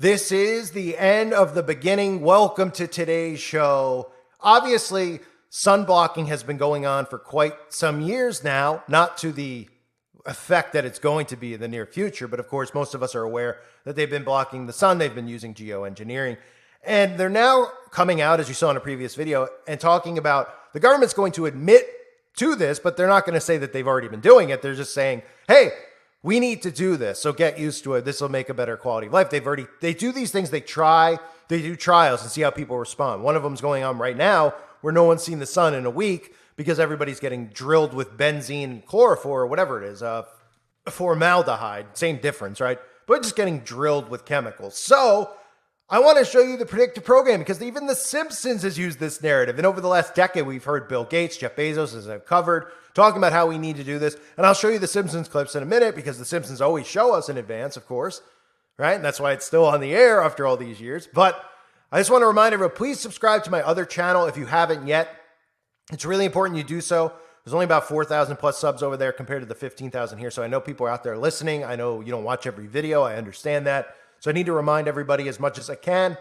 This is the end of the beginning. Welcome to today's show. Obviously, sun blocking has been going on for quite some years now, not to the effect that it's going to be in the near future, but of course, most of us are aware that they've been blocking the sun. They've been using geoengineering, and they're now coming out, as you saw in a previous video, and talking about the government's going to admit to this, but they're not going to say that they've already been doing it. They're just saying, hey, we need to do this, so get used to it. This will make a better quality of life. They do these things, they do trials and see how people respond. One of them's going on right now where no one's seen the sun in a week because everybody's getting drilled with benzene, chloroform, or whatever it is, formaldehyde, same difference, right? But just getting drilled with chemicals. So I want to show you the predictive program because even The Simpsons has used this narrative. And over the last decade, we've heard Bill Gates, Jeff Bezos, as I've covered, talking about how we need to do this. And I'll show you The Simpsons clips in a minute because The Simpsons always show us in advance, of course, right? And that's why it's still on the air after all these years. But I just want to remind everyone, please subscribe to my other channel if you haven't yet. It's really important you do so. There's only about 4,000 plus subs over there compared to the 15,000 here. So I know people are out there listening. I know you don't watch every video. I understand that. So I need to remind everybody as much as I can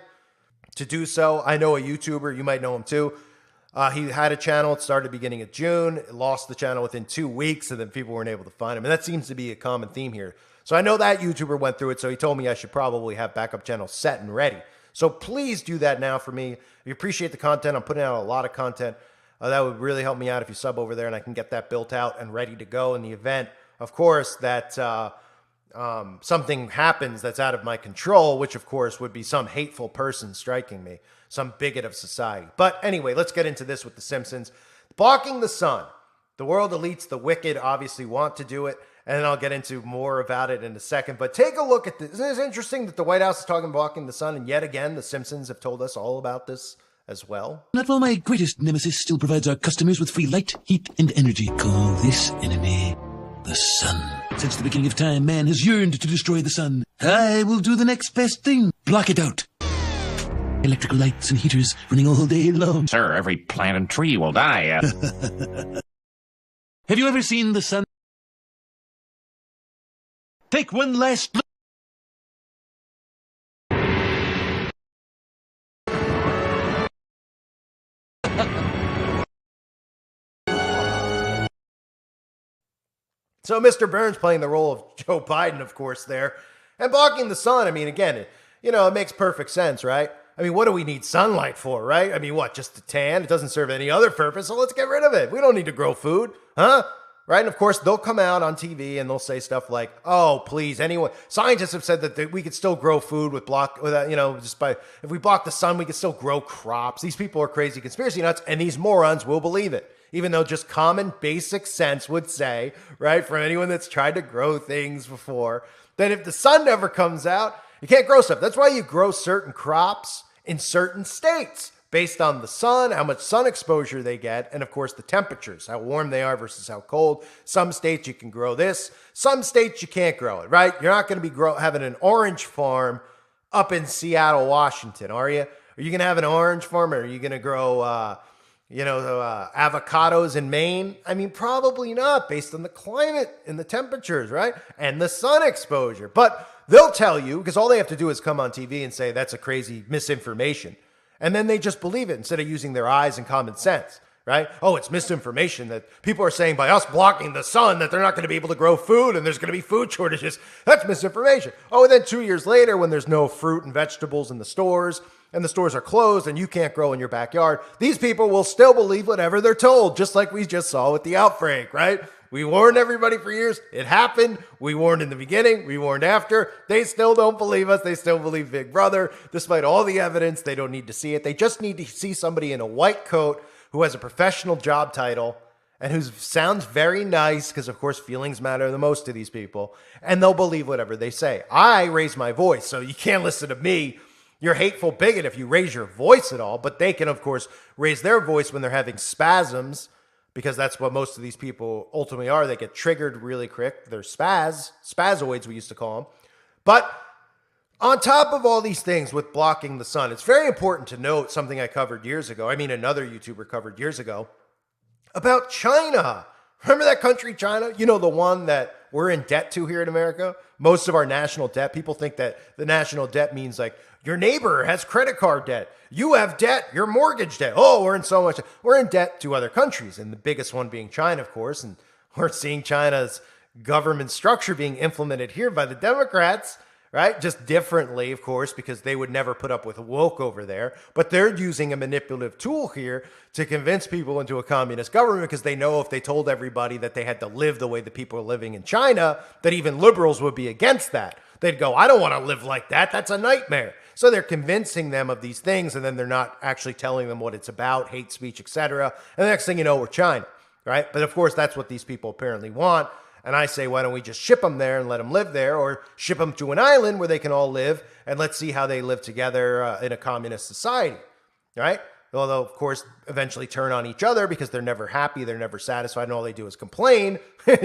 to do so. I know a YouTuber, you might know him too. He had a channel. It started beginning of June. It lost the channel within 2 weeks, and then people weren't able to find him. And that seems to be a common theme here. So I know that YouTuber went through it, so he told me I should probably have backup channels set and ready. So please do that now for me. If you appreciate the content, I'm putting out a lot of content. That would really help me out if you sub over there, and I can get that built out and ready to go in the event, of course, that something happens that's out of my control, which of course would be some hateful person striking me, some bigot of society. But anyway, let's get into this with The Simpsons. Blocking the sun. The world elites, the wicked, obviously want to do it, and I'll get into more about it in a second. But take a look at this. Isn't it interesting that the White House is talking blocking the sun, and yet again, The Simpsons have told us all about this as well? Not while my greatest nemesis still provides our customers with free light, heat, and energy. Call this enemy the sun. Since the beginning of time, man has yearned to destroy the sun. I will do the next best thing. Block it out. Electrical lights and heaters running all day long. Sir, every plant and tree will die. Have you ever seen the sun? Take one last look. So Mr. Burns playing the role of Joe Biden, of course, there. And blocking the sun, I mean, again, it makes perfect sense, right? I mean, what do we need sunlight for, right? I mean, what, just to tan? It doesn't serve any other purpose, so let's get rid of it. We don't need to grow food, huh? Right? And of course, they'll come out on TV and they'll say stuff like, oh, please, anyone. Scientists have said that we could still grow food if we block the sun, we could still grow crops. These people are crazy conspiracy nuts, and these morons will believe it. Even though just common basic sense would say, right, for anyone that's tried to grow things before, that if the sun never comes out, you can't grow stuff. That's why you grow certain crops in certain states based on the sun, how much sun exposure they get, and of course the temperatures, how warm they are versus how cold. Some states you can grow this, some states you can't grow it, right? You're not going to be having an orange farm up in Seattle, Washington, are you? Are you going to have an orange farm, or are you going to grow avocados in Maine? I mean, probably not, based on the climate and the temperatures, right? And the sun exposure. But they'll tell you, because all they have to do is come on TV and say that's a crazy misinformation. And then they just believe it instead of using their eyes and common sense, right? Oh, it's misinformation that people are saying by us blocking the sun that they're not going to be able to grow food and there's going to be food shortages. That's misinformation. Oh, and then 2 years later, when there's no fruit and vegetables in the stores, and the stores are closed and you can't grow in your backyard, these people will still believe whatever they're told, just like we just saw with the outbreak, right? We warned everybody for years. It happened. We warned in the beginning. We warned after. They still don't believe us. They still believe Big Brother. Despite all the evidence, they don't need to see it. They just need to see somebody in a white coat who has a professional job title and who sounds very nice, because of course feelings matter the most to these people, and they'll believe whatever they say. I raise my voice, so you can't listen to me. You're a hateful bigot if you raise your voice at all, but they can, of course, raise their voice when they're having spasms, because that's what most of these people ultimately are. They get triggered really quick. They're spazoids, we used to call them. But on top of all these things with blocking the sun, it's very important to note something I covered years ago. I mean, another YouTuber covered years ago about China. Remember that country, China? You know, the one that we're in debt to here in America? Most of our national debt, people think that the national debt means like your neighbor has credit card debt. You have debt, your mortgage debt. Oh, we're in so much. We're in debt to other countries, and the biggest one being China, of course. And we're seeing China's government structure being implemented here by the Democrats, right? Just differently, of course, because they would never put up with woke over there. But they're using a manipulative tool here to convince people into a communist government because they know if they told everybody that they had to live the way the people are living in China, that even liberals would be against that. They'd go, I don't want to live like that. That's a nightmare. So they're convincing them of these things, and then they're not actually telling them what it's about, hate speech, etc. And the next thing you know, we're China, right? But of course, that's what these people apparently want. And I say, why don't we just ship them there and let them live there, or ship them to an island where they can all live, and let's see how they live together in a communist society, right? Although, of course, eventually turn on each other because they're never happy, they're never satisfied, and all they do is complain.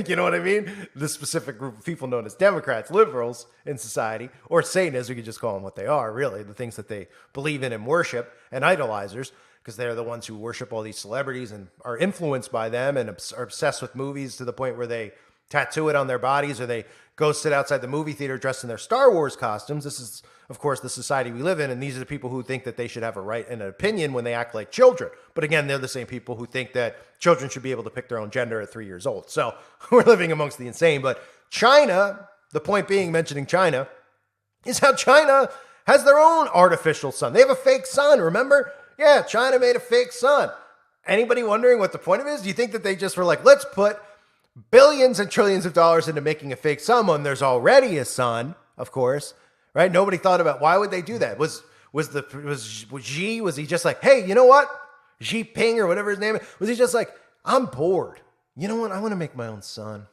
You know what I mean? The specific group of people known as Democrats, liberals in society, or Satanists, we could just call them what they are, really, the things that they believe in and worship, and idolizers, because they're the ones who worship all these celebrities and are influenced by them and are obsessed with movies to the point where they tattoo it on their bodies, or they go sit outside the movie theater dressed in their Star Wars costumes. This is, of course, the society we live in, and these are the people who think that they should have a right and an opinion when they act like children. But again, they're the same people who think that children should be able to pick their own gender at 3 years old. So we're living amongst the insane. But China, the point being, mentioning China, is how China has their own artificial sun. They have a fake sun, remember? Yeah, China made a fake sun. Anybody wondering what the point of it is? Do you think that they just were like, let's put billions and trillions of dollars into making a fake sun when there's already a sun, of course, right? Nobody thought about why would they do that. Was Xi, was he just like, hey, you know what? Xi Ping or whatever his name is, was he just like, I'm bored. You know what? I want to make my own sun.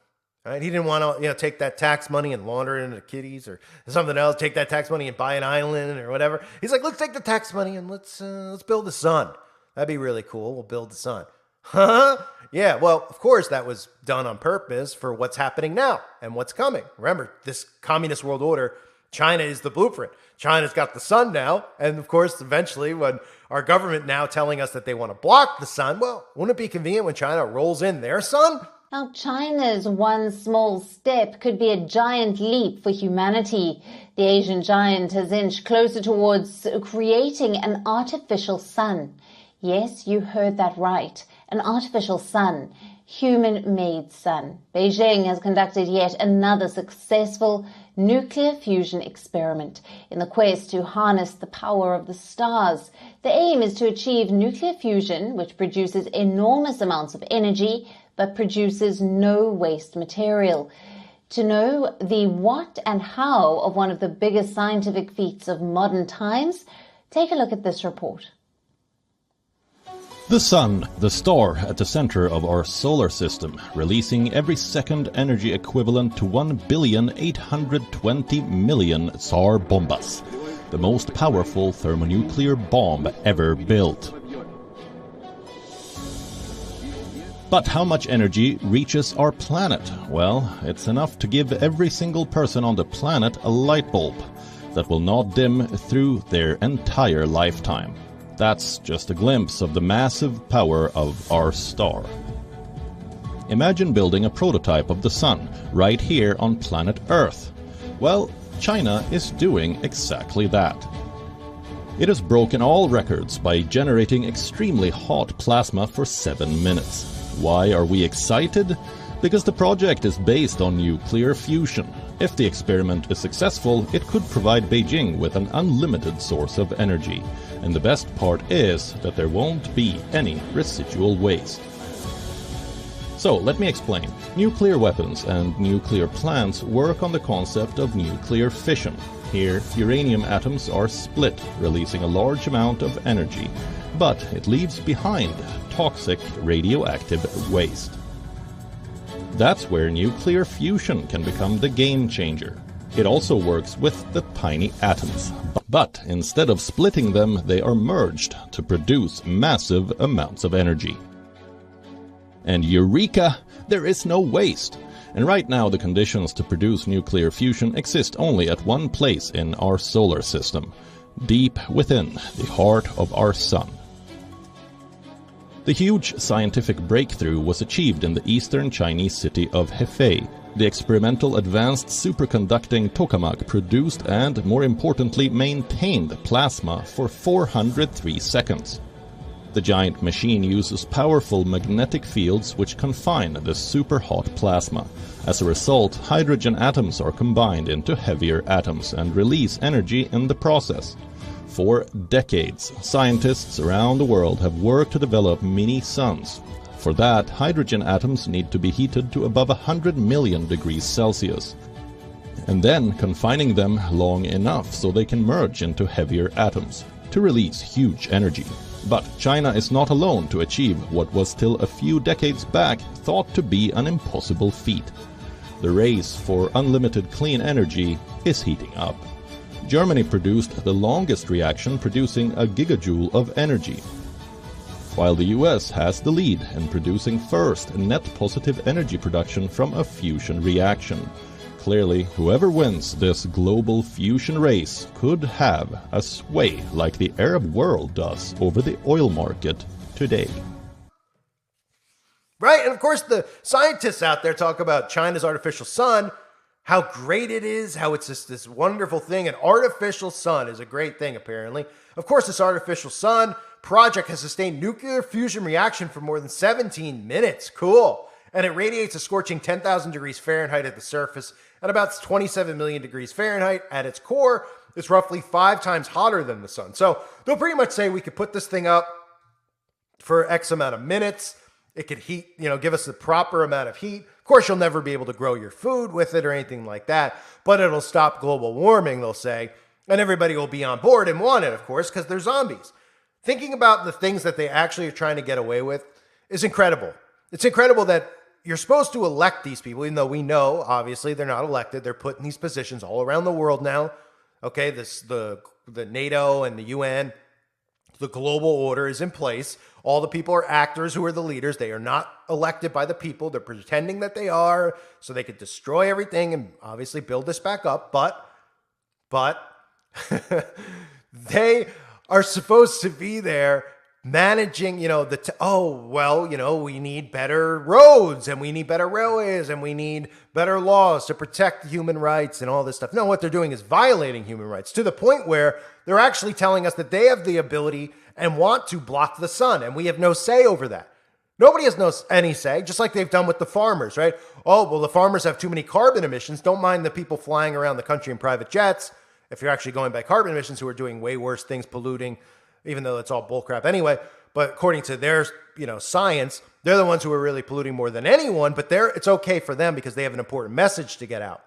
Right? He didn't want to, take that tax money and launder it into kitties or something else. Take that tax money and buy an island or whatever. He's like, let's take the tax money and let's build the sun. That'd be really cool. We'll build the sun. Huh? Yeah, well, of course, that was done on purpose for what's happening now and what's coming. Remember, this communist world order, China is the blueprint. China's got the sun now. And of course, eventually, when our government now telling us that they want to block the sun, well, wouldn't it be convenient when China rolls in their sun? Now, China's one small step could be a giant leap for humanity. The Asian giant has inched closer towards creating an artificial sun. Yes, you heard that right. An artificial sun, human-made sun. Beijing has conducted yet another successful nuclear fusion experiment in the quest to harness the power of the stars. The aim is to achieve nuclear fusion, which produces enormous amounts of energy, but produces no waste material. To know the what and how of one of the biggest scientific feats of modern times, take a look at this report. The Sun, the star at the center of our solar system, releasing every second energy equivalent to 1,820,000,000 Tsar bombas, the most powerful thermonuclear bomb ever built. But how much energy reaches our planet? Well, it's enough to give every single person on the planet a light bulb that will not dim through their entire lifetime. That's just a glimpse of the massive power of our star. Imagine building a prototype of the Sun right here on planet Earth. Well, China is doing exactly that. It has broken all records by generating extremely hot plasma for 7 minutes. Why are we excited? Because the project is based on nuclear fusion. If the experiment is successful, it could provide Beijing with an unlimited source of energy. And the best part is that there won't be any residual waste. So, let me explain. Nuclear weapons and nuclear plants work on the concept of nuclear fission. Here, uranium atoms are split, releasing a large amount of energy, but it leaves behind toxic radioactive waste. That's where nuclear fusion can become the game changer. It also works with the tiny atoms. But instead of splitting them, they are merged to produce massive amounts of energy. And eureka! There is no waste. And right now the conditions to produce nuclear fusion exist only at one place in our solar system, deep within the heart of our Sun. The huge scientific breakthrough was achieved in the eastern Chinese city of Hefei. The experimental advanced superconducting tokamak produced and, more importantly, maintained plasma for 403 seconds. The giant machine uses powerful magnetic fields which confine the super-hot plasma. As a result, hydrogen atoms are combined into heavier atoms and release energy in the process. For decades, scientists around the world have worked to develop mini-suns. For that, hydrogen atoms need to be heated to above 100 million degrees Celsius, and then confining them long enough so they can merge into heavier atoms to release huge energy. But China is not alone to achieve what was till a few decades back thought to be an impossible feat. The race for unlimited clean energy is heating up. Germany produced the longest reaction, producing a gigajoule of energy, while the US has the lead in producing first net positive energy production from a fusion reaction. Clearly, whoever wins this global fusion race could have a sway like the Arab world does over the oil market today. Right, and of course the scientists out there talk about China's artificial sun, how great it is, how it's just this wonderful thing. An artificial sun is a great thing, apparently. Of course, this artificial sun project has sustained nuclear fusion reaction for more than 17 minutes. Cool. And it radiates a scorching 10,000 degrees Fahrenheit at the surface and about 27 million degrees Fahrenheit at its core. It's roughly 5 times hotter than the sun. So they'll pretty much say we could put this thing up for X amount of minutes. It could heat, give us the proper amount of heat. Of course, you'll never be able to grow your food with it or anything like that, but it'll stop global warming, they'll say, and everybody will be on board and want it, of course, because they're zombies. Thinking about the things that they actually are trying to get away with is incredible. It's incredible that you're supposed to elect these people, even though we know, obviously, they're not elected. They're put in these positions all around the world now. Okay, the NATO and the UN, the global order is in place. All the people are actors who are the leaders. They are not elected by the people. They're pretending that they are so they could destroy everything and obviously build this back up. But they are supposed to be there managing, we need better roads and we need better railways and we need better laws to protect human rights and all this stuff. No, what they're doing is violating human rights to the point where they're actually telling us that they have the ability and want to block the sun, and we have no say over that. Nobody has any say, just like they've done with the farmers, right? Oh, well, the farmers have too many carbon emissions. Don't mind the people flying around the country in private jets, if you're actually going by carbon emissions, who are doing way worse things, polluting, even though it's all bullcrap anyway. But according to their, science, they're the ones who are really polluting more than anyone, but it's okay for them because they have an important message to get out.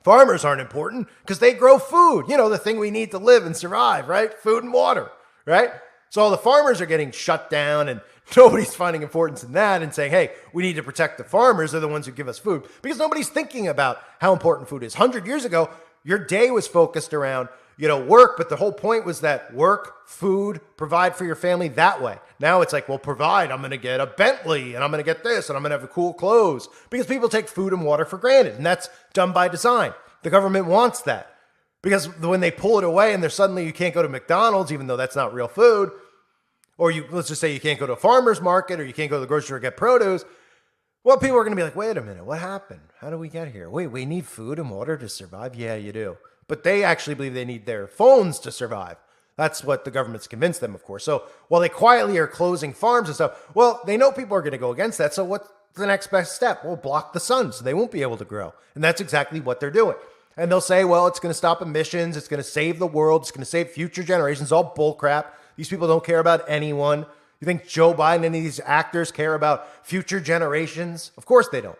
Farmers aren't important because they grow food, the thing we need to live and survive, right? Food and water, right? So all the farmers are getting shut down and nobody's finding importance in that and saying, hey, we need to protect the farmers. They're the ones who give us food, because nobody's thinking about how important food is. 100 years ago, your day was focused around, work, but the whole point was that work, food, provide for your family that way. Now it's like, well, provide. I'm going to get a Bentley and I'm going to get this and I'm going to have cool clothes, because people take food and water for granted, and that's done by design. The government wants that, because when they pull it away and there's suddenly you can't go to McDonald's, even though that's not real food, or let's just say you can't go to a farmer's market or you can't go to the grocery store and get produce. Well, people are going to be like, wait a minute, what happened? How do we get here? Wait, we need food and water to survive? Yeah, you do. But they actually believe they need their phones to survive. That's what the government's convinced them, of course. So while they quietly are closing farms and stuff, well, they know people are going to go against that. So what's the next best step? Well, block the sun so they won't be able to grow. And that's exactly what they're doing. And they'll say, well, it's going to stop emissions. It's going to save the world. It's going to save future generations. All bullcrap. These people don't care about anyone. You think Joe Biden and any of these actors care about future generations? Of course they don't.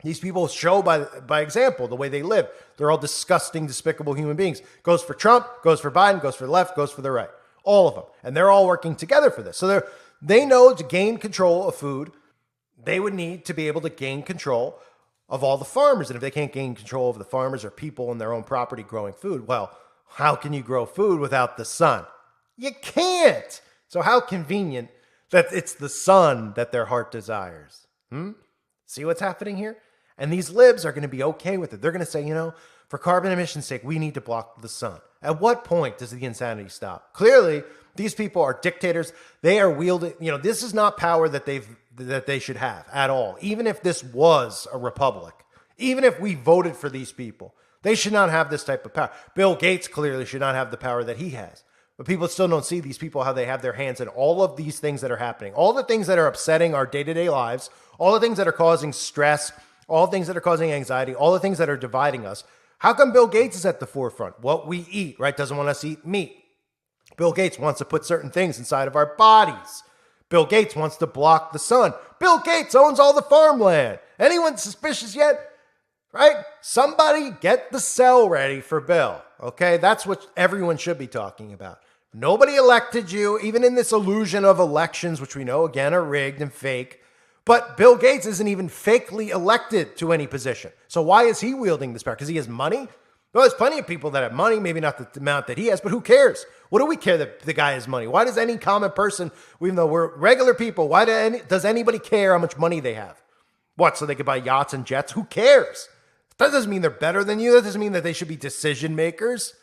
These people show by example the way they live. They're all disgusting, despicable human beings. Goes for Trump, goes for Biden, goes for the left, goes for the right. All of them. And they're all working together for this. So they know to gain control of food, they would need to be able to gain control of all the farmers. And if they can't gain control of the farmers or people in their own property growing food, well, how can you grow food without the sun? You can't. So how convenient that it's the sun that their heart desires. See what's happening here? And these libs are going to be okay with it. They're going to say, For carbon emission's sake, we need to block the sun. At what point does the insanity stop? Clearly, these people are dictators. They are wielding, this is not power that they should have at all. Even if this was a republic, even if we voted for these people, they should not have this type of power. Bill Gates clearly should not have the power that he has. But people still don't see these people, how they have their hands in all of these things that are happening, all the things that are upsetting our day-to-day lives, all the things that are causing stress, all the things that are causing anxiety, all the things that are dividing us. How come Bill Gates is at the forefront? What we eat, right? Doesn't want us to eat meat. Bill Gates wants to put certain things inside of our bodies. Bill Gates wants to block the sun. Bill Gates owns all the farmland. Anyone suspicious yet? Right? Somebody get the cell ready for Bill. Okay? That's what everyone should be talking about. Nobody elected you, even in this illusion of elections, which we know, again, are rigged and fake. But Bill Gates isn't even fakely elected to any position. So why is he wielding this power? Because he has money? Well, there's plenty of people that have money, maybe not the amount that he has, but who cares? What do we care that the guy has money? Why does any common person, even though we're regular people, why does anybody care how much money they have? What, so they could buy yachts and jets? Who cares? That doesn't mean they're better than you. That doesn't mean that they should be decision makers.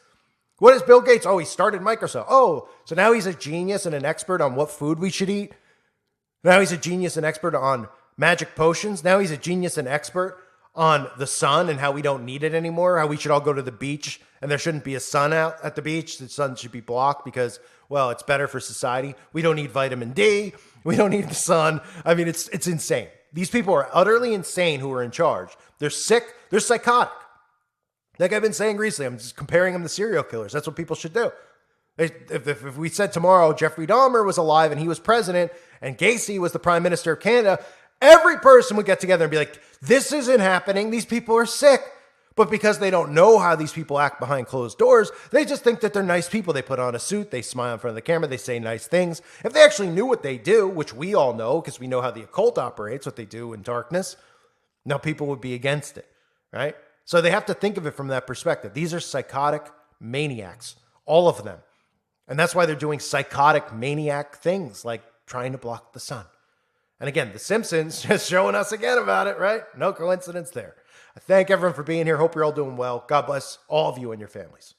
What is Bill Gates? Oh, he started Microsoft. Oh, so now he's a genius and an expert on what food we should eat. Now he's a genius and expert on magic potions. Now he's a genius and expert on the sun and how we don't need it anymore, how we should all go to the beach and there shouldn't be a sun out at the beach. The sun should be blocked because, well, it's better for society. We don't need vitamin D. We don't need the sun. I mean, it's insane. These people are utterly insane who are in charge. They're sick. They're psychotic. Like I've been saying recently, I'm just comparing them to serial killers. That's what people should do. If we said tomorrow Jeffrey Dahmer was alive and he was president and Gacy was the prime minister of Canada, every person would get together and be like, this isn't happening. These people are sick. But because they don't know how these people act behind closed doors, they just think that they're nice people. They put on a suit, they smile in front of the camera, they say nice things. If they actually knew what they do, which we all know because we know how the occult operates, what they do in darkness, now people would be against it, right? So they have to think of it from that perspective. These are psychotic maniacs, all of them. And that's why they're doing psychotic maniac things like trying to block the sun. And again, The Simpsons just showing us again about it, right? No coincidence there. I thank everyone for being here. Hope you're all doing well. God bless all of you and your families.